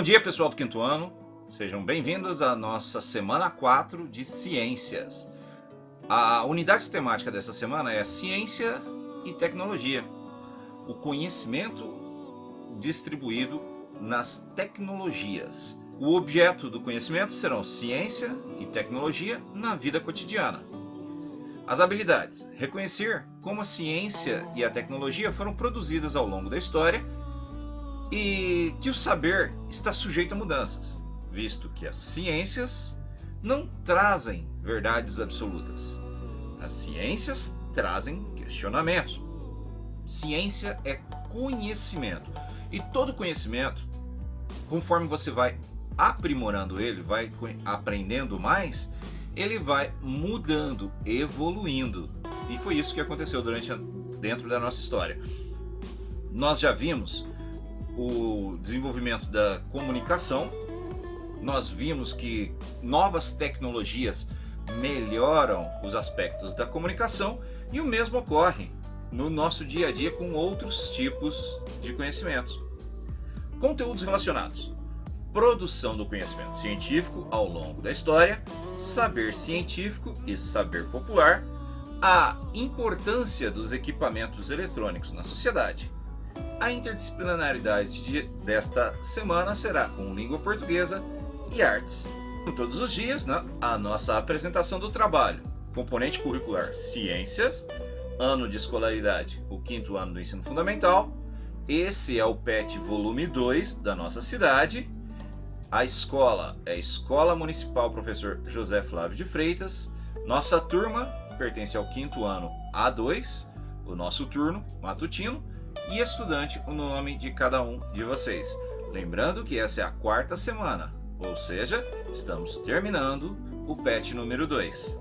dia, pessoal do quinto ano. Sejam bem-vindos à nossa semana 4 de Ciências. A unidade temática dessa semana é Ciência e Tecnologia. O conhecimento distribuído nas tecnologias. O objeto do conhecimento serão ciência e tecnologia na vida cotidiana. As habilidades: reconhecer como a ciência e a tecnologia foram produzidas ao longo da história e que o saber está sujeito a mudanças, visto que as ciências não trazem verdades absolutas. As ciências trazem questionamentos. Ciência é conhecimento, e todo conhecimento, conforme você vai aprimorando ele, vai aprendendo mais, ele vai mudando, evoluindo. E foi isso que aconteceu dentro da nossa história. Nós já vimos o desenvolvimento da comunicação, nós vimos que novas tecnologias melhoram os aspectos da comunicação, e o mesmo ocorre no nosso dia a dia com outros tipos de conhecimentos. Conteúdos relacionados: produção do conhecimento científico ao longo da história, saber científico e saber popular, a importância dos equipamentos eletrônicos na sociedade. A interdisciplinaridade desta semana será com língua portuguesa e artes. Todos os dias, a nossa apresentação do trabalho. Componente curricular: ciências, ano de escolaridade, o quinto ano do ensino fundamental. Esse é o PET volume 2 da nossa cidade. A escola é a Escola Municipal Professor José Flávio de Freitas. Nossa turma pertence ao quinto ano A2, o nosso turno matutino, e estudante, o nome de cada um de vocês. Lembrando que essa é a quarta semana, ou seja, estamos terminando o PET número 2.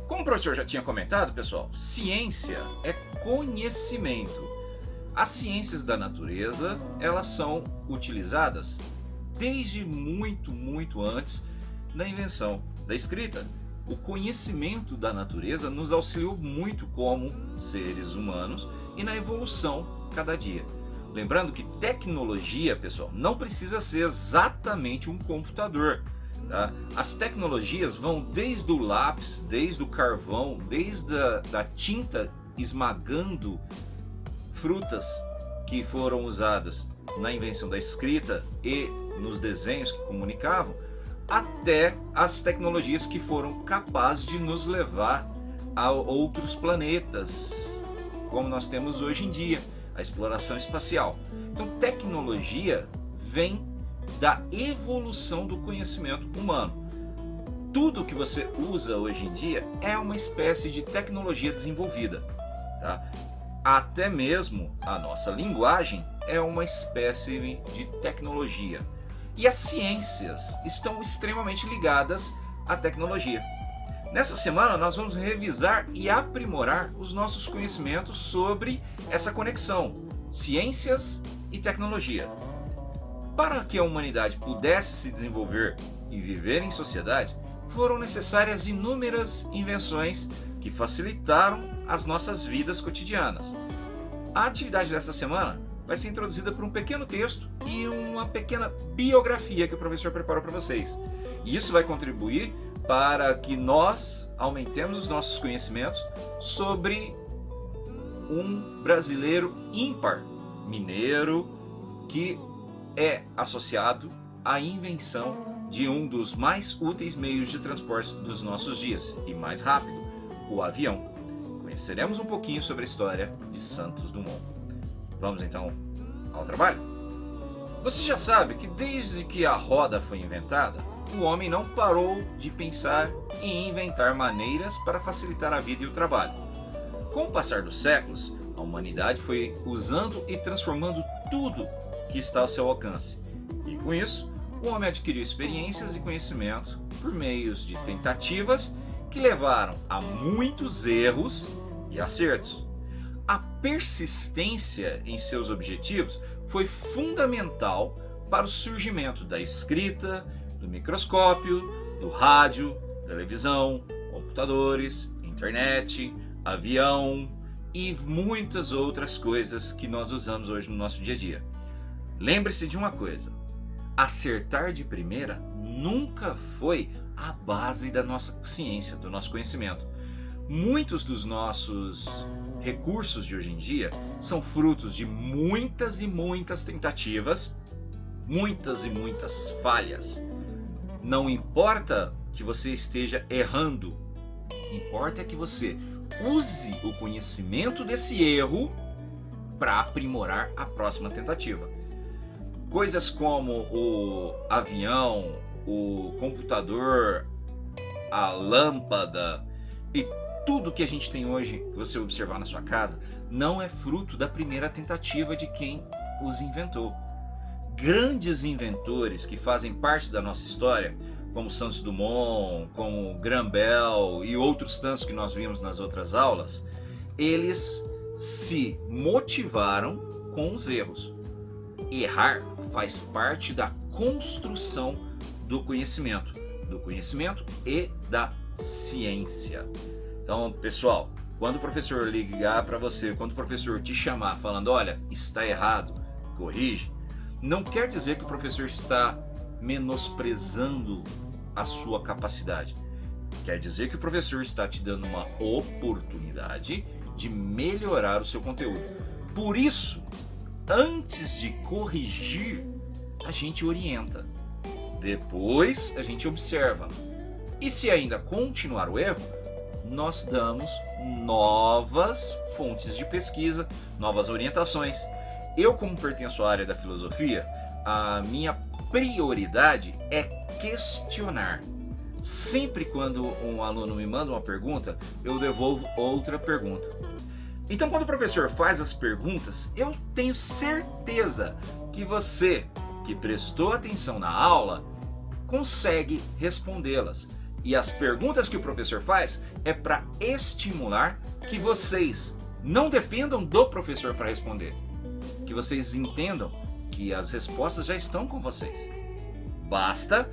Como o professor já tinha comentado, pessoal, ciência é conhecimento. As ciências da natureza, elas são utilizadas desde muito antes da invenção da escrita. O conhecimento da natureza nos auxiliou muito como seres humanos e na evolução cada dia. Lembrando que tecnologia, pessoal, não precisa ser exatamente um computador. Tá? As tecnologias vão desde o lápis, desde o carvão, desde a tinta esmagando frutas que foram usadas na invenção da escrita e nos desenhos que comunicavam, até as tecnologias que foram capazes de nos levar a outros planetas, como nós temos hoje em dia, a exploração espacial. Então, tecnologia vem da evolução do conhecimento humano. Tudo que você usa hoje em dia é uma espécie de tecnologia desenvolvida. Tá? Até mesmo a nossa linguagem é uma espécie de tecnologia. E as ciências estão extremamente ligadas à tecnologia. Nessa semana nós vamos revisar e aprimorar os nossos conhecimentos sobre essa conexão, ciências e tecnologia. Para que a humanidade pudesse se desenvolver e viver em sociedade, foram necessárias inúmeras invenções que facilitaram as nossas vidas cotidianas. A atividade dessa semana vai ser introduzida por um pequeno texto e uma pequena biografia que o professor preparou para vocês. E isso vai contribuir para que nós aumentemos os nossos conhecimentos sobre um brasileiro ímpar, mineiro, que é associado à invenção de um dos mais úteis meios de transporte dos nossos dias e mais rápido, o avião. Conheceremos um pouquinho sobre a história de Santos Dumont. Vamos então ao trabalho? Você já sabe que desde que a roda foi inventada, o homem não parou de pensar em inventar maneiras para facilitar a vida e o trabalho. Com o passar dos séculos, a humanidade foi usando e transformando tudo que está ao seu alcance. E com isso, o homem adquiriu experiências e conhecimento por meios de tentativas que levaram a muitos erros e acertos. A persistência em seus objetivos foi fundamental para o surgimento da escrita, do microscópio, do rádio, televisão, computadores, internet, avião e muitas outras coisas que nós usamos hoje no nosso dia a dia. Lembre-se de uma coisa: acertar de primeira nunca foi a base da nossa ciência, do nosso conhecimento. Muitos dos nossos recursos de hoje em dia são frutos de muitas e muitas tentativas, muitas e muitas falhas. Não importa que você esteja errando, importa que você use o conhecimento desse erro para aprimorar a próxima tentativa. Coisas como o avião, o computador, a lâmpada e tudo que a gente tem hoje, que você observar na sua casa, não é fruto da primeira tentativa de quem os inventou. Grandes inventores que fazem parte da nossa história, como Santos Dumont, como Graham Bell e outros tantos que nós vimos nas outras aulas, eles se motivaram com os erros. Errar faz parte da construção do conhecimento e da ciência. Então, pessoal, quando o professor ligar para você, quando o professor te chamar falando, olha, está errado, corrige, não quer dizer que o professor está menosprezando a sua capacidade. Quer dizer que o professor está te dando uma oportunidade de melhorar o seu conteúdo. Por isso, antes de corrigir, a gente orienta. Depois, a gente observa. E se ainda continuar o erro, nós damos novas fontes de pesquisa, novas orientações. Eu, como pertenço à área da filosofia, a minha prioridade é questionar. Sempre quando um aluno me manda uma pergunta, eu devolvo outra pergunta. Então, quando o professor faz as perguntas, eu tenho certeza que você, que prestou atenção na aula, consegue respondê-las. E as perguntas que o professor faz é para estimular que vocês não dependam do professor para responder. Que vocês entendam que as respostas já estão com vocês. Basta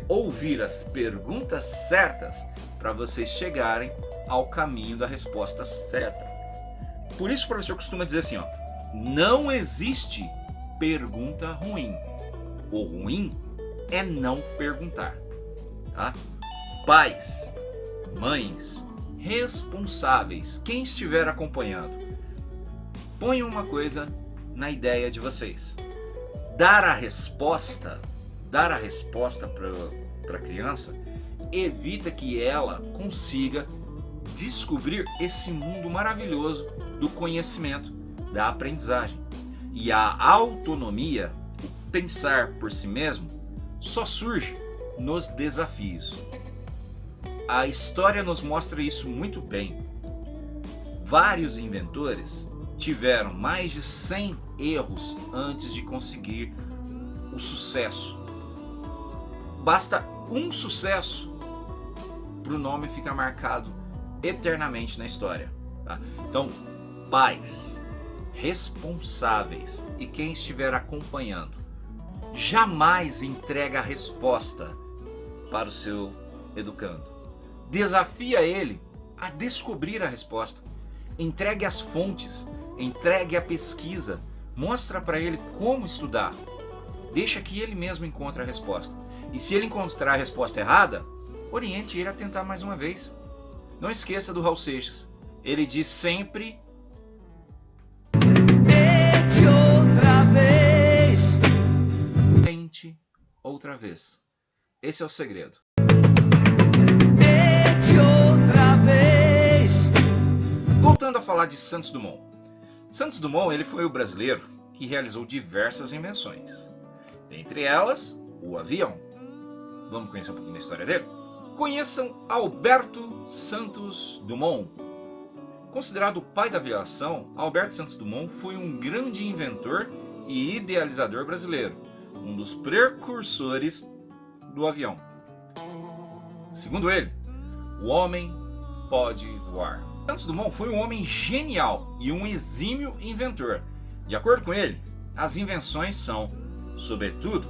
ouvir as perguntas certas para vocês chegarem ao caminho da resposta certa. Por isso o professor costuma dizer assim, ó, não existe pergunta ruim. O ruim é não perguntar. Tá? Pais, mães, responsáveis, quem estiver acompanhando, ponham uma coisa na ideia de vocês. Dar a resposta para a criança evita que ela consiga descobrir esse mundo maravilhoso do conhecimento, da aprendizagem. E a autonomia, o pensar por si mesmo, só surge nos desafios. A história nos mostra isso muito bem. Vários inventores tiveram mais de 100 erros antes de conseguir o sucesso. Basta um sucesso para o nome ficar marcado eternamente na história. Tá? Então, pais, responsáveis e quem estiver acompanhando, jamais entrega a resposta para o seu educando. Desafia ele a descobrir a resposta. Entregue as fontes, entregue a pesquisa, mostra para ele como estudar. Deixa que ele mesmo encontre a resposta. E se ele encontrar a resposta errada, oriente ele a tentar mais uma vez. Não esqueça do Raul Seixas. Ele diz sempre: tente outra vez. Tente outra vez. Esse é o segredo. Tente outra vez. Voltando a falar de Santos Dumont. Santos Dumont, ele foi o brasileiro que realizou diversas invenções. Entre elas, o avião. Vamos conhecer um pouquinho da história dele? Conheçam Alberto Santos Dumont. Considerado o pai da aviação, Alberto Santos Dumont foi um grande inventor e idealizador brasileiro, um dos precursores do avião. Segundo ele, o homem pode voar. Santos Dumont foi um homem genial e um exímio inventor. De acordo com ele, as invenções são, sobretudo,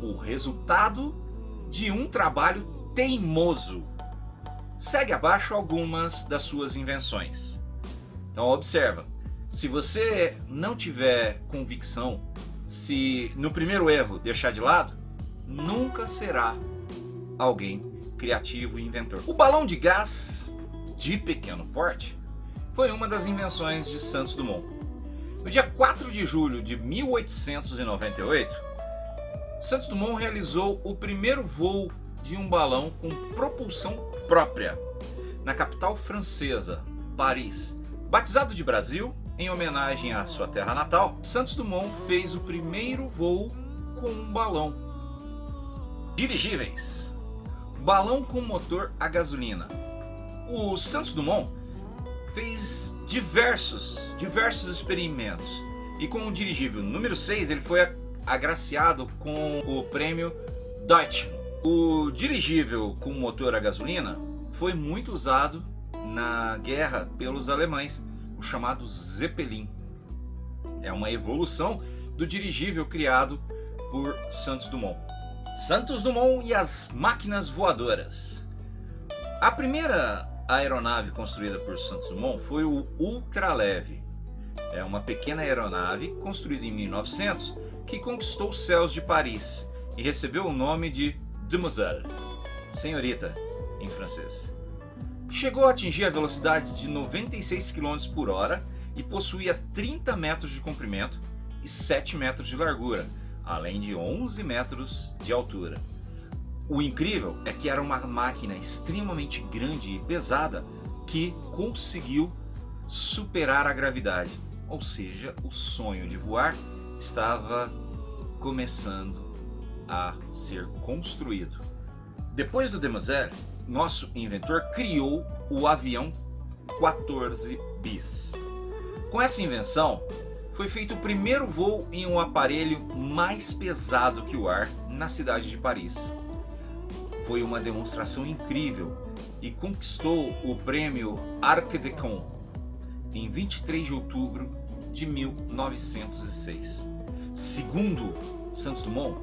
o resultado de um trabalho teimoso. Segue abaixo algumas das suas invenções. Então observa, se você não tiver convicção se no primeiro erro deixar de lado, nunca será alguém criativo e inventor. O balão de gás de pequeno porte foi uma das invenções de Santos Dumont. No dia 4 de julho de 1898, Santos Dumont realizou o primeiro voo de um balão com propulsão própria na capital francesa, Paris. Batizado de Brasil, em homenagem à sua terra natal, Santos Dumont fez o primeiro voo com um balão. Dirigíveis. Balão com motor a gasolina. O Santos Dumont fez diversos experimentos e com o dirigível número 6 ele foi agraciado com o prêmio Deutschland. O dirigível com motor a gasolina foi muito usado na guerra pelos alemães, o chamado Zeppelin. É uma evolução do dirigível criado por Santos Dumont. Santos Dumont e as máquinas voadoras. A primeira aeronave construída por Santos Dumont foi o ultraleve. É uma pequena aeronave construída em 1900 que conquistou os céus de Paris e recebeu o nome de Demoiselle, senhorita em francês. Chegou a atingir a velocidade de 96 km por hora e possuía 30 metros de comprimento e 7 metros de largura, além de 11 metros de altura. O incrível é que era uma máquina extremamente grande e pesada que conseguiu superar a gravidade, ou seja, o sonho de voar estava começando a ser construído. Depois do Demoiselle, nosso inventor criou o avião 14 bis. Com essa invenção, foi feito o primeiro voo em um aparelho mais pesado que o ar na cidade de Paris. Foi uma demonstração incrível e conquistou o prêmio Arc de Caen em 23 de outubro de 1906. Segundo Santos Dumont,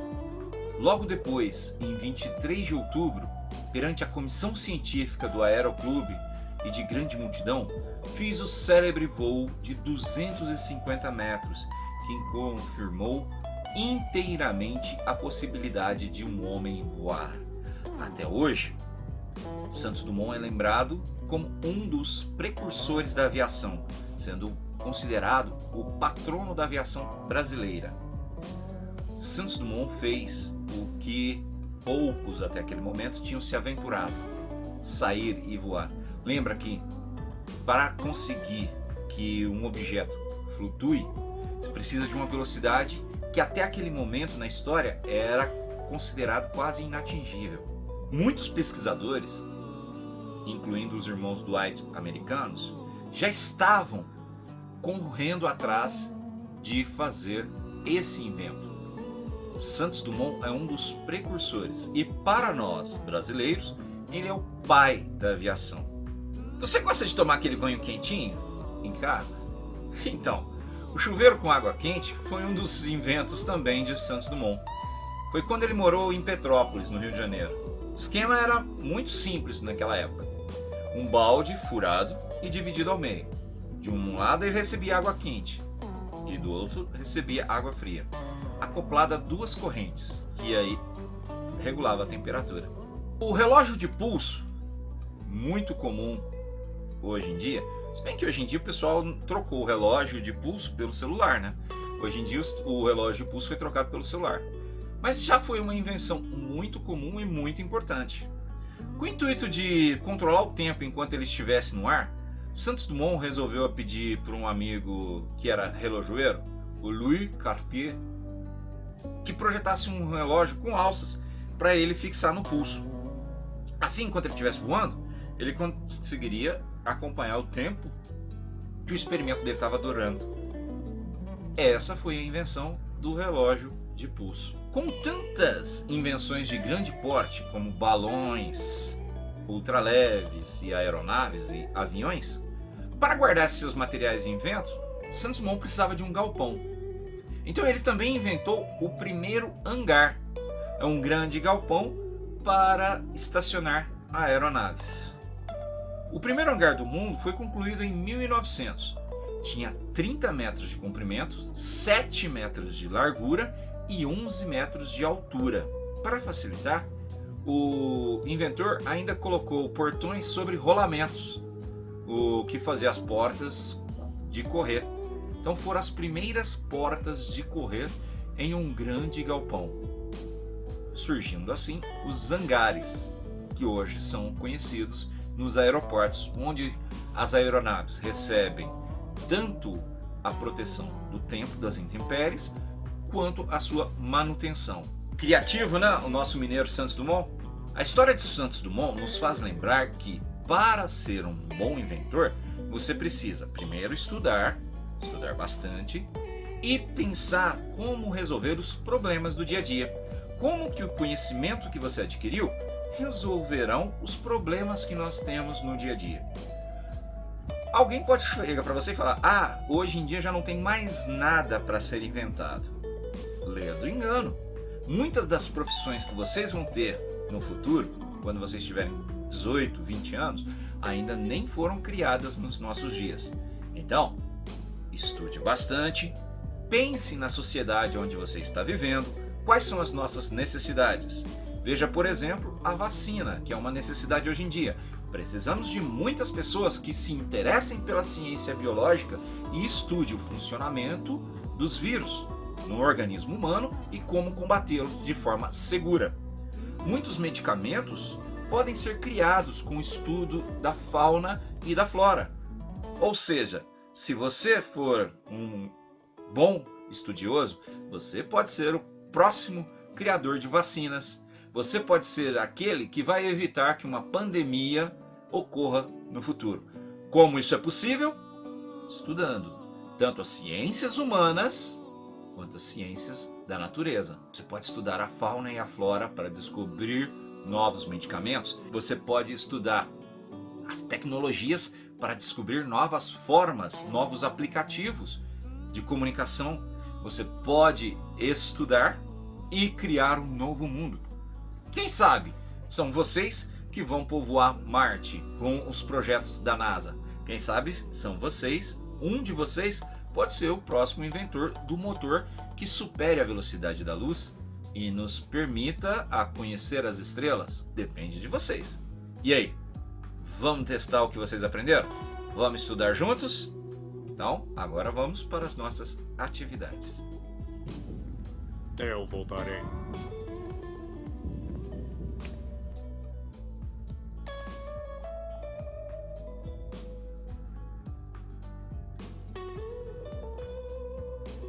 logo depois, em 23 de outubro, perante a comissão científica do Aeroclube e de grande multidão, fiz o célebre voo de 250 metros, que confirmou inteiramente a possibilidade de um homem voar. Até hoje, Santos Dumont é lembrado como um dos precursores da aviação, sendo considerado o patrono da aviação brasileira. Santos Dumont fez o que poucos até aquele momento tinham se aventurado: sair e voar. Lembra que para conseguir que um objeto flutue, você precisa de uma velocidade que até aquele momento na história era considerado quase inatingível. Muitos pesquisadores, incluindo os irmãos Dwight americanos, já estavam correndo atrás de fazer esse invento. Santos Dumont é um dos precursores e, para nós brasileiros, ele é o pai da aviação. Você gosta de tomar aquele banho quentinho em casa? Então, o chuveiro com água quente foi um dos inventos também de Santos Dumont. Foi quando ele morou em Petrópolis, no Rio de Janeiro. O esquema era muito simples naquela época. Um balde furado e dividido ao meio. De um lado ele recebia água quente e do outro recebia água fria, acoplada a duas correntes, que aí regulava a temperatura. O relógio de pulso, muito comum hoje em dia, se bem que hoje em dia o pessoal trocou o relógio de pulso pelo celular, né? Hoje em dia o relógio de pulso foi trocado pelo celular. Mas já foi uma invenção muito comum e muito importante. Com o intuito de controlar o tempo enquanto ele estivesse no ar, Santos Dumont resolveu pedir para um amigo que era relojoeiro, o Louis Cartier, que projetasse um relógio com alças para ele fixar no pulso. Assim, enquanto ele estivesse voando, ele conseguiria acompanhar o tempo que o experimento dele estava durando. Essa foi a invenção do relógio de pulso. Com tantas invenções de grande porte, como balões, ultraleves e aeronaves e aviões, para guardar seus materiais e inventos, Santos Dumont precisava de um galpão. Então ele também inventou o primeiro hangar. É um grande galpão para estacionar aeronaves. O primeiro hangar do mundo foi concluído em 1900 Tinha 30 metros de comprimento, 7 metros de largura e 11 metros de altura. Para facilitar, o inventor ainda colocou portões sobre rolamentos, o que fazia as portas de correr. Então foram as primeiras portas de correr em um grande galpão, surgindo assim os hangares, que hoje são conhecidos nos aeroportos, onde as aeronaves recebem tanto a proteção do tempo das intempéries, quanto a sua manutenção. Criativo, né? O nosso mineiro Santos Dumont. A história de Santos Dumont nos faz lembrar que, para ser um bom inventor, você precisa primeiro estudar bastante, e pensar como resolver os problemas do dia a dia. Como que o conhecimento que você adquiriu resolverão os problemas que nós temos no dia a dia. Alguém pode chegar para você e falar: hoje em dia já não tem mais nada para ser inventado. Leia do engano. Muitas das profissões que vocês vão ter no futuro, quando vocês tiverem 18, 20 anos, ainda nem foram criadas nos nossos dias. Então, estude bastante, pense na sociedade onde você está vivendo, quais são as nossas necessidades. Veja, por exemplo, a vacina, que é uma necessidade hoje em dia. Precisamos de muitas pessoas que se interessem pela ciência biológica e estude o funcionamento dos vírus no organismo humano e como combatê-los de forma segura. Muitos medicamentos podem ser criados com o estudo da fauna e da flora. Ou seja, se você for um bom estudioso, você pode ser o próximo criador de vacinas. Você pode ser aquele que vai evitar que uma pandemia ocorra no futuro. Como isso é possível? Estudando tanto as ciências humanas quanto as ciências da natureza. Você pode estudar a fauna e a flora para descobrir novos medicamentos. Você pode estudar as tecnologias para descobrir novas formas, novos aplicativos de comunicação. Você pode estudar e criar um novo mundo. Quem sabe são vocês que vão povoar Marte com os projetos da NASA. Quem sabe são vocês, um de vocês pode ser o próximo inventor do motor que supere a velocidade da luz e nos permita a conhecer as estrelas. Depende de vocês. E aí, vamos testar o que vocês aprenderam? Vamos estudar juntos? Então, agora vamos para as nossas atividades. Eu voltarei.